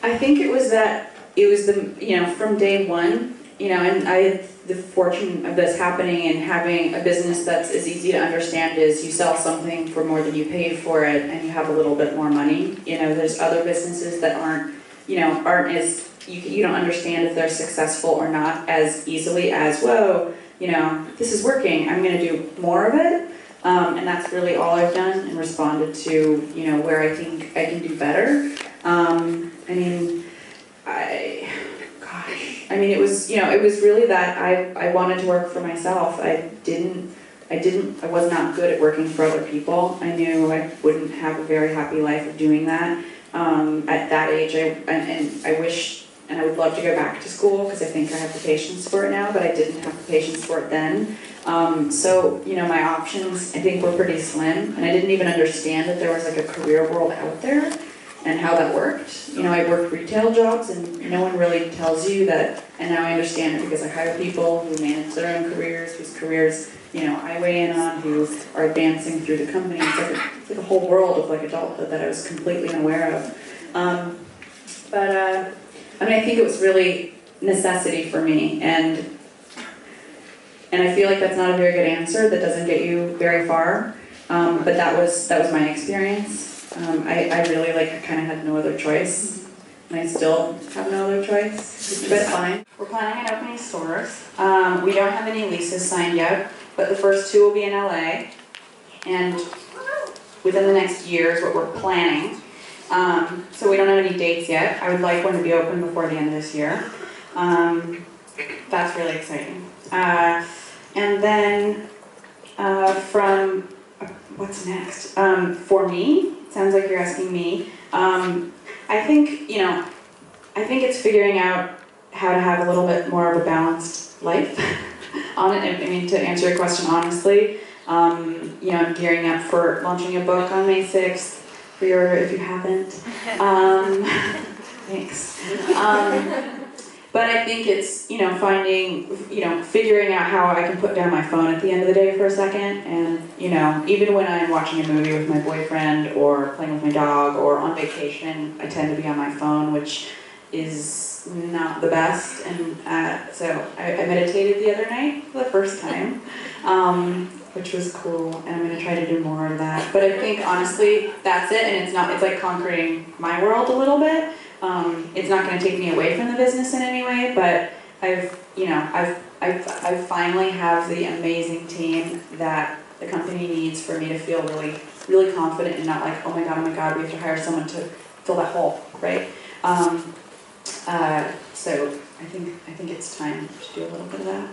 I think it was from day one, and I had the fortune of this happening and having a business that's as easy to understand as you sell something for more than you paid for it and you have a little bit more money. There's other businesses that aren't as, you don't understand if they're successful or not as easily as, whoa, this is working, I'm going to do more of it. And that's really all I've done and responded to, where I think I can do better. It was really that I wanted to work for myself. I was not good at working for other people. I knew I wouldn't have a very happy life of doing that. At that age, I wish, and I would love to go back to school because I think I have the patience for it now, but I didn't have the patience for it then. My options, I think, were pretty slim, and I didn't even understand that there was like a career world out there and how that worked. I worked retail jobs, and no one really tells you that, and now I understand it because I hire people who manage their own careers, whose careers, I weigh in on, who are advancing through the company. It's like a whole world of like adulthood that I was completely unaware of. I think it was really necessity for me, and I feel like that's not a very good answer. That doesn't get you very far. But that was my experience. I really kind of had no other choice, and I still have no other choice. But fine. We're planning on opening stores. We don't have any leases signed yet, but the first two will be in LA, and within the next year is what we're planning. So we don't have any dates yet. I would like one to be open before the end of this year. That's really exciting. And then what's next? For me, sounds like you're asking me. I think it's figuring out how to have a little bit more of a balanced life. To answer your question honestly, I'm gearing up for launching a book on May 6th. Pre-order if you haven't. Thanks. But I think it's, figuring out how I can put down my phone at the end of the day for a second. And, even when I'm watching a movie with my boyfriend or playing with my dog or on vacation, I tend to be on my phone, which is not the best. And so I meditated the other night for the first time, which was cool. And I'm going to try to do more of that. But I think, honestly, that's it. And it's like conquering my world a little bit. It's not going to take me away from the business in any way, but I finally have the amazing team that the company needs for me to feel really, really confident and not like, oh my God, we have to hire someone to fill that hole, right? So I think it's time to do a little bit of that.